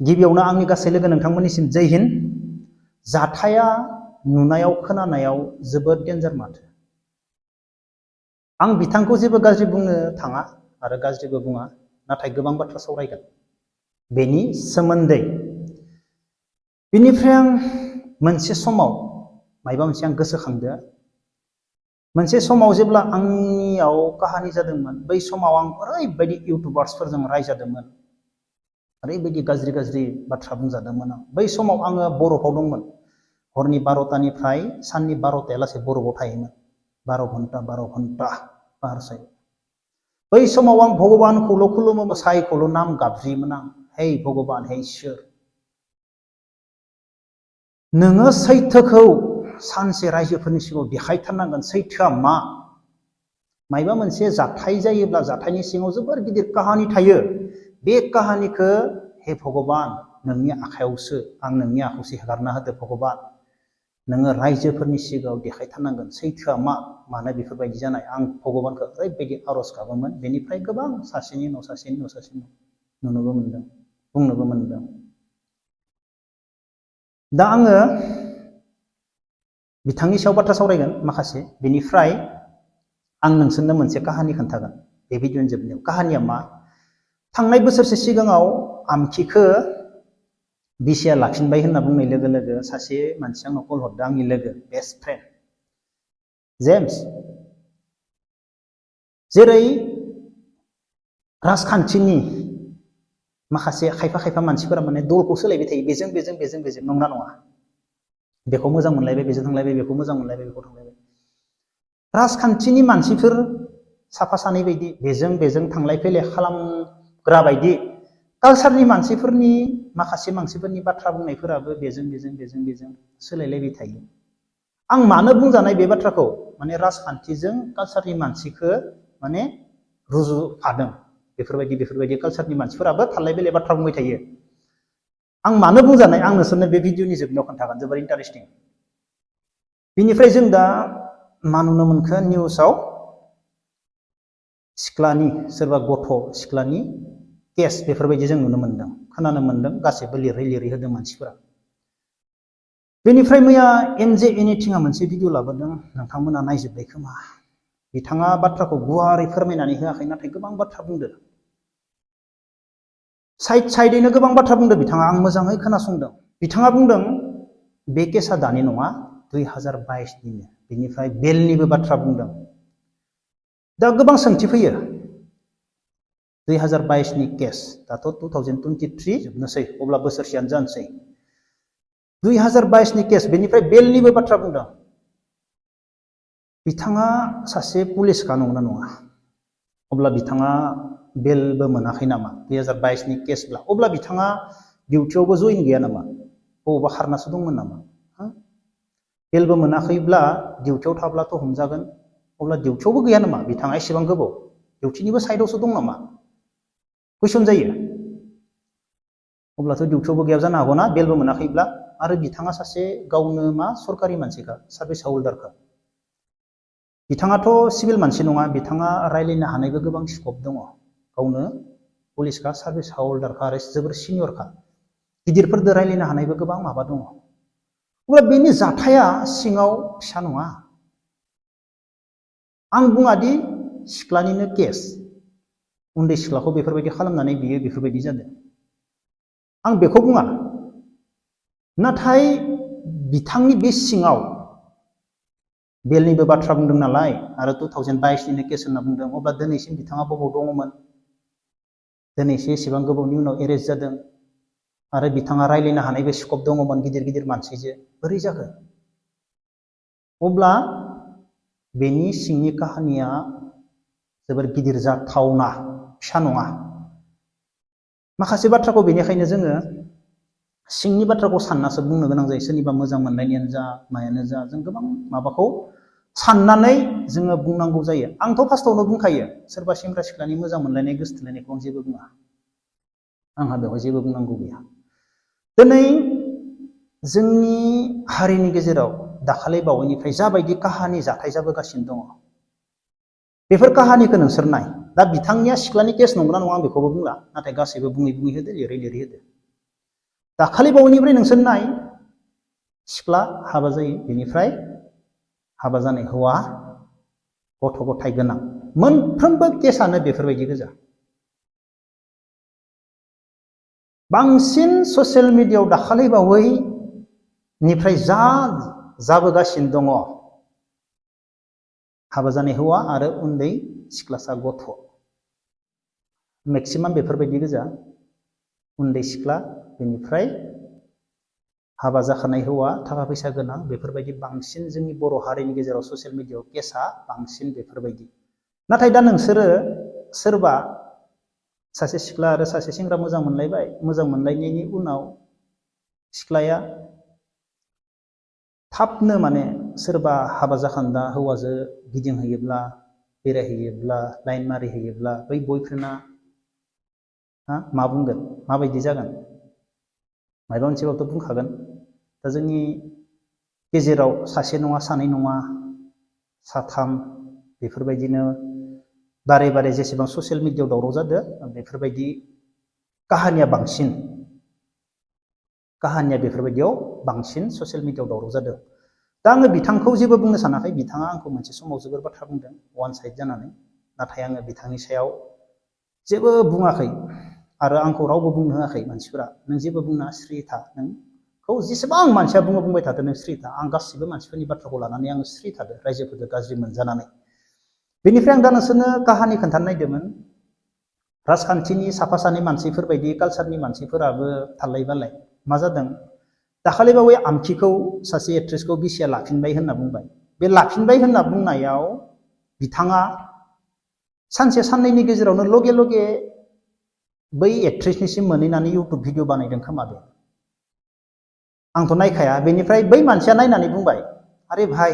गिबियावनो आंनि गासै लोगो नोंथांमोननिसिम जय हिन्द। जाथाया नुनायाव खोनानायाव जोबोद डेन्जार माथो। आं बिथांखौ जेबो गाज्रि बुंनो थाङा आरो गाज्रिबो बुङा, नाथाय गोबां बाथ्रा सावरायगोन बेनि सोमोन्दै। बिनिफ्राय आं मोनसे समाव मायबा मोनसे आं गोसोखांदो। मोनसे समाव जेब्ला आंनियाव काहानि जादोंमोन, बै समाव आं ओरैबायदि इउटुबार्सफोरजों रायजादोंमोन, ओरैबायदि गाज्रि गाज्रि बाथ्रा बुंजादोंमोन आं। बै समाव आङो बरफआव दंमोन। हरनि 12टानिफ्राय साननि 12टायालासे बरफआव थायोमोन। 12 घन्टा बारसै। बै समाव आं भगबानखौल' खुलुमोमोन, साइखौल' नाम गाबज्रियोमोन आं। हे भगबान, हे इसोर, नोङो सैथोखौ सानसे रायजोफोरनि सिगाङाव देखायथारनांगोन। सैथोआ मा? मायबा मोनसे जाथाय जायोब्ला जाथायनि सिङाव जोबोर गिदिर काहानि थायो। बे काहानिखौ हे भगबान नोंनि आखायावसो, आं नोंनि आखायावसो हेगारना होदो भगबान। नोङो रायजोफोरनि सिगाङाव देखायथारनांगोन सैथोआ मा, मानो बेफोरबायदि जानाय। आं भगबानखौ ओरैबायदि आरज गाबोमोन। बेनिफ्राय गोबां सासेनि उनाव सासेनि उनाव सासेनि नुनोबो मोनदों, बुंनोबो मोनदों। दा आङो बिथांनि सायाव बाथ्रा सावरायगोन माखासे। बेनिफ्राय आं नोंसोरनो मोनसे काहानि खोन्थागोन बे भिडिअनि जोबनायाव। काहानिया मा? थांनाय बोसोरसे सिगाङाव आमखिखौ बिसिया लाफिनबाय होनना बुंनाय लोगो लोगो सासे मानसि आंनाव कल हरदों, आंनि लोगो, बेस्ट फ्रेन्ड जेम्स। जेरै राजखान्थिनि माखासे खायफा मानसिफोरा माने दलखौ सोलायबाय थायो, बेजों नंगौना नङा? बेखौ मोजां मोनलायबाय, बेजों थांलायबाय, बेखौ मोजां मोनलायबाय, बेखौ थांलायबाय। राजखान्थिनि मानसिफोर साफा सानै बायदि बेजों थांलाय फैलाय खालामग्रा बायदि कालसारनि मानसिफोरनि माखासे मानसिफोरनि बाथ्रा बुंनायफोराबो बेजों सोलायलायबाय थायो। आं मानो बुंजानाय बे बाथ्राखौ? माने राजखान्थिजों कालसारनि मानसिखौ माने रुजुफादों। बेफोरबायदि कालसारनि मानसिफोराबो थांलाय फैलाय बाथ्रा बुंबाय थायो। आं मानो बुंजानाय? आं नोंसोरनो बे भिडिअनि जोबनायाव खोन्थागोन, जोबोर इन्टारेस्टिं। बिनिफ्राय जों दा मा नुनो मोनखो निउसाव? सिख्लानि, सोरबा गथ' सिख्लानि केस बेफोरबायदि जों नुनो मोनदों, खोनानो मोनदों। गासैबो लिरै होदों मानसिफोरा। बेनिफ्राय मैया एमजे एनिथिंआ मोनसे भिडिअ लाबोदों, नोंथांमोना नायजोब्बाय खोमा। बिथाङा बाथ्राखौ गुवारै फोरमायनानै होआखै, नाथाय गोबां बाथ्रा बुंदों। साइडैनो गोबां बाथ्रा बुंदों बिथाङा, आं मोजाङै खोनासंदों। बिथाङा बुंदों बे केसा दानि नङा, 2022निनो। बेनिफ्राय बेलनिबो बाथ्रा बुंदों। दा गोबां सोंथि फैयो। 2022नि केस, दाथ' 2023 जोबनोसै, अब्ला बोसोरसेयानो जानोसै। 2022नि केस, बेनिफ्राय बेलनिबो बाथ्रा बुंदों। बिथाङा सासे पुलिसखा, नंगौना नङा? अब्ला बिथाङा बेलबो मोनाखै नामा? 2022नि केसब्ला अब्ला बिथाङा डिउटियावबो जइन गैया नामा? बबावबा खारनासो दंमोन नामा? बेलबो मोनाखैब्ला डिउटियाव थाब्लाथ' हमजागोन। अब्ला डिउटियावबो गैया नामा बिथाङा एसेबां गोबाव? डिउटिनिबो साइडआवसो दं नामा? कुइसन जायो। अब्लाथ' डिउटियावबो गैया जानो हागौना बेलबो मोनाखैब्ला। आरो बिथाङा सासे गावनो मा सरकारि मानसिखा, सार्भिस हल्डारखा। बिथाङाथ' सिभिल मानसि नङा, बिथाङा रायलायनो हानायबो गोबां स्कप दङ। गावनो पुलिसखा, सार्भिस हल्डारखा आरो जोबोर सिनियरखा। गिदिरफोरजों रायलायनो हानायबो गोबां माबा दङ। अब्ला बेनि जाथाया सिङाव फिसा नङा। आं बुङादि सिख्लानिनो केस, उन्दै सिख्लाखौ बेफोरबायदि खालामनानै बियो बेफोरबायदि जादों, आं बेखौ बुङा। नाथाय बिथांनि बे सिङाव बेलनिबो बाथ्रा बुंदों नालाय, आरो 2022निनो केस होनना बुंदों, अब्ला दिनैसिम बिथाङा बबाव दङमोन? दिनैसो एसेबां गोबावनि उनाव एरेस्ट जादों, आरो बिथाङा रायलायनो हानायबो स्कप दङमोन गिदिर मानसिजों, बोरै जाखो? अब्ला बेनि सिंनि काहानिया जोबोर गिदिर जाथावना, फिसा नङा। माखासे बाथ्राखौ बेनिखायनो जोङो सिंनि बाथ्राखौ साननासो बुंनो गोनां जायो। सोरनिबा मोजां मोननायनियानो जा मायानो जा, जों गोबां माबाखौ साननानै जोङो बुंनांगौ जायो। आंथ' फार्स्टआवनो बुंखायो, सोरबा सेंग्रा सिख्लानि मोजां मोनलायनाय गोसथोलायनायखौ आं जेबो बुङा। आंहा बेवहाय जेबो बुंनांगौ गैया। दिनै जोंनि हारिनि गेजेराव दाखालि बावैनिफ्राय जाबायदि काहानि जाथाय जाबोगासिनो दङ, बेफोर काहानिखौ नोंसोर नाय। दा बिथांनिया सिख्लानि केस नंगौना नङा आं बेखौबो बुंला, नाथाय गासैबो बुङै होदो, लिरै होदो। दाखालि बावैनिफ्राय नोंसोर नाय सिख्ला हाबा जायो बेनिफ्राय हाबा जानाय हौवा गथ' गथाय गोनां मोनफ्रोमबो केसानो बेफोरबायदि गोजा बांसिन ससियेल मिडियायाव दाखालि बावैनिफ्राय जा जाबोगासिनो दङ हाबा जानाय हौवा आरो उन्दै सिख्लासा गथ' मेक्सिमाम बेफोरबायदि गोजा उन्दै सिख्ला बेनिफ्राय हाबा जाखानाय हौवा थाखा फैसा गोनां बेफोरबायदि बांसिन जोंनि बर' हारिनि गेजेराव ससियेल मिडियायाव केसा बांसिन बेफोरबायदि नाथाय दा नोंसोरो सोरबा सासे सिख्ला आरो सासे सेंग्रा मोजां मोनलायबाय मोजां मोनलायनायनि उनाव सिख्लाया थाबनो माने सोरबा हाबा जाखान्दा हौवाजों गिदिंहैयोब्ला बेरायहैयोब्ला लाइन मारिहैयोब्ला बै बयफ्रेन्डआ मा बुंगोन माबायदि जागोन माबा मोनसेबाबोथ' बुंखागोन दा जोंनि गेजेराव सासे नङा सानै नङा साथाम बेफोरबायदिनो बारे बारे जेसेबां ससियेल मिडियायाव दावराव जादों बेफोरबायदि काहानिया बेफोरबायदियाव बांसिन ससियेल मिडियायाव दावराव जादों दा आङो बिथांखौ जेबो बुंनो सानाखै बिथाङा आंखौ मोनसे समाव जोबोर बाथ्रा बुंदों वान साइड जानानै नाथाय आङो बिथांनि सायाव जेबो बुङाखै आरो आंखौ रावबो बुंनो होआखै मानसिफोरा नों जेबो बुंना स्रि था नोंखौ जेसेबां मानसिया बुंबाय थादो नों स्रि था आं गासिबो मानसिफोरनि बाथ्राखौ लानानै आङो स्रि थादो रायजोफोरजों गाज्रि मोनजानानै बेनिफ्राय आं दा नोंसोरनो काहानि खोन्थानो नायदोंमोन राजखान्थिनि साफा सानै मानसिफोर बायदि कालसारनि मानसिफोराबो थालायबालाय मा जादों दाखालि बावै आमथिखौ सासे एक्ट्रेसखौ बिसिया लाफिनबाय होनना बुंबाय बे लाफिनबाय होनना बुंनायाव बिथाङा सानसे साननैनि गेजेरावनो लगे लगे बै एक्ट्रेसनिसिम मोनहैनानै इउटुब भिडिअ बानायदों खोमा बे आंथ' नायखाया बेनिफ्राय बै मानसिया नायनानै बुंबाय आरे भाई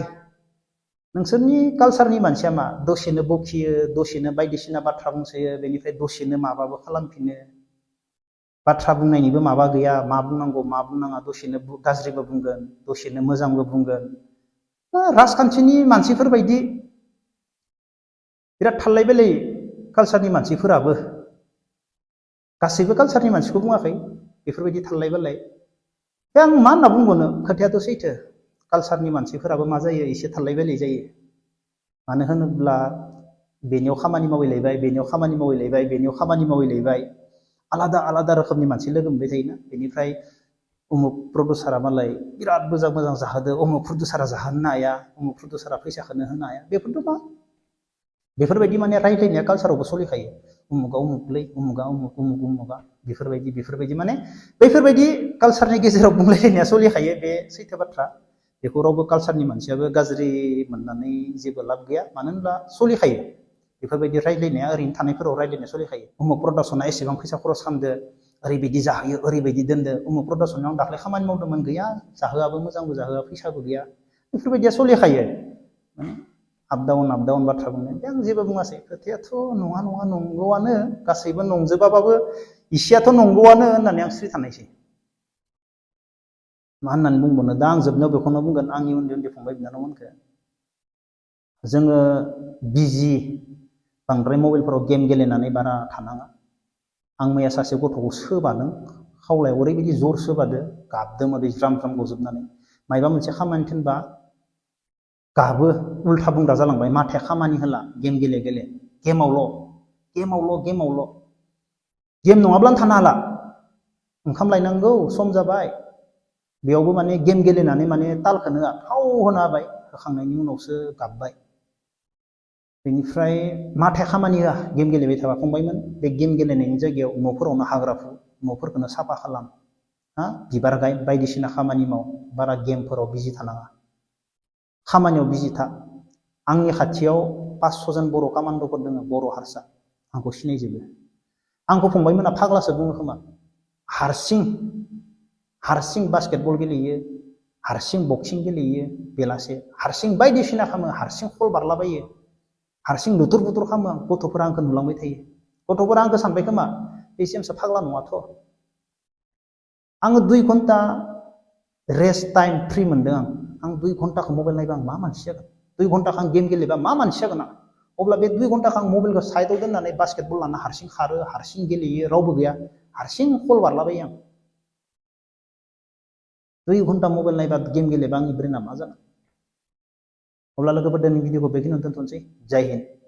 नोंसोरनि कालसारनि मानसिया मा दसेनो बखियो दसेनो बायदिसिना बाथ्रा बुंसोयो बेनिफ्राय दसेनो माबाबो खालामफिनो बाथ्रा बुंनायनिबो माबा गैया मा बुंनांगौ मा बुंनाङा दसेनो गाज्रिबो बुंगोन दसेनो मोजांबो बुंगोन राजखान्थिनि मानसिफोर बायदि बिराद थाल्लाय बेलाय कालसारनि मानसिफोराबो गासैबो कालसारनि मानसिखौ बुङाखै बेफोरबायदि थाल्लाय बेलाय दा आं मा होनना बुंबावनो खोथायाथ' सैथो कालसारनि मानसिफोराबो मा जायो एसे थाल्लाय बेलाय जायो मानो होनोब्ला बेनियाव खामानि मावहैलायबाय बेनियाव खामानि मावहैलायबाय बेनियाव खामानि मावहैलायबाय आलादा आलादा रोखोमनि मानसि लोगो मोनबाय थायोना बेनिफ्राय उमुक प्रडिउसारा मालाय बिराद मोजां मोजां जाहोदो उमुक प्रडिउसारा जाहोनो हाया उमुक प्रडिउसारा फैसाखौनो होनो हाया बेफोरथ' मा बेफोरबायदि माने रायज्लायनाया कालसारावबो सोलिखायो उमुगा उमुकलै उमुगा उमुक उमुक उमुगा बेफोरबायदि माने बैफोरबायदि कालसारनि गेजेराव बुंलायलायनाया सोलिखायो बे सैथो बाथ्रा बेखौ रावबो कालसारनि मानसियाबो गाज्रि मोननानै जेबो लाब गैया मानो होनब्ला सोलिखायो बेफोरबायदि रायज्लायनाया ओरैनो थानायफोराव रायज्लायनाया सोलिखायो उमुक प्रडाक्सना एसेबां फैसा खरस खालामदो ओरैबायदि जाहोयो ओरैबायदि दोनदो उमुक प्रडाक्सनाव दाख्लै खामानि मावदोंमोन गैया जाहोआबो मोजांबो जाहोआ फैसाबो गैया बेफोरबायदिया सोलिखायो आप डाउन बाथ्रा बुंनाय आं जेबो बुङासै खोथायाथ' नङा नंगौआनो गासैबो नंजोबाबाबो इसेयाथ' नंगौआनो होननानै आं स्रि थानायसै मा होननानै बुंबावनो दा आं जोबनायाव बेखौनो बुंगोन आंनि उन्दै उन्दै फंबाय बिनानावमोनखो जोङो बिजि बांद्राय मबाइलफोराव गेम गेलेनानै बारा थानाङा आं मैया सासे गथ'खौ सोबादों खावलायाव ओरैबायदि जर सोबादो गाबदों ओरै ज्राम ज्राम गजोबनानै मायबा मोनसे खामानि थिनबा गाबो उल्था बुंग्रा जालांबाय माथाया खामानि होला गेम गेले गेमावल' गेम नङाब्लानो थानो हाला ओंखाम लायनांगौ सम जाबाय बेयावबो माने गेम गेलेनानै माने तालखौनो होआ थाव होना होबाय होखांनायनि उनावसो गाबबाय बेनिफ्राय माथाया खामानि होआ गेम गेलेबाय थाबा फंबायमोन बे गेम गेलेनायनि जायगायाव न'फोरावनो हाग्रा फु न'फोरखौनो साफा खालाम बिबार गाय बायदिसिना खामानि माव बारा गेमफोराव बिजि थानाङा खामानियाव बिजि था आंनि खाथियाव 500 जन बर' कामान्ड'फोर दङ बर' हारसा आंखौ सिनायजोबो आंखौ फंबायमोना फाग्लासो बुङो खोमा हारसिं बास्केटबल गेलेयो हारसिं बक्सिं गेलेयो बेलासे हारसिं बायदिसिना खालामो हारसिं खल बारलाबायो हारसिं लुथुर बुथुर खालामो गथ'फोरा आंखौ नुलांबाय थायो गथ'फोरा आंखौ सानबाय खोमा बे सेमसा फाग्ला नङाथ' आङो 2 घन्टा रेस्ट टाइम फ्रि मोनदों आं 2 घन्टाखौ मबाइल नायबा आं मा मानसि जागोन 2 घन्टाखौ आं गेम गेलेबा मा मानसि जागोन आं अब्ला बे 2 घन्टाखौ आं मबाइलखौ साइडआव दोननानै बास्केटबल लाना हारसिं खारो हारसिं गेलेयो रावबो गैया हारसिं खल बारलाबायो आं 2 घन्टा मबाइल नायबा गेम गेलेबा आंनि ब्रेना मा जागोन? अब्ला लोगोफोर दिनैनि भिडिअखौ बेखिनियावनो दोनथ'नोसै। जय हिन्द।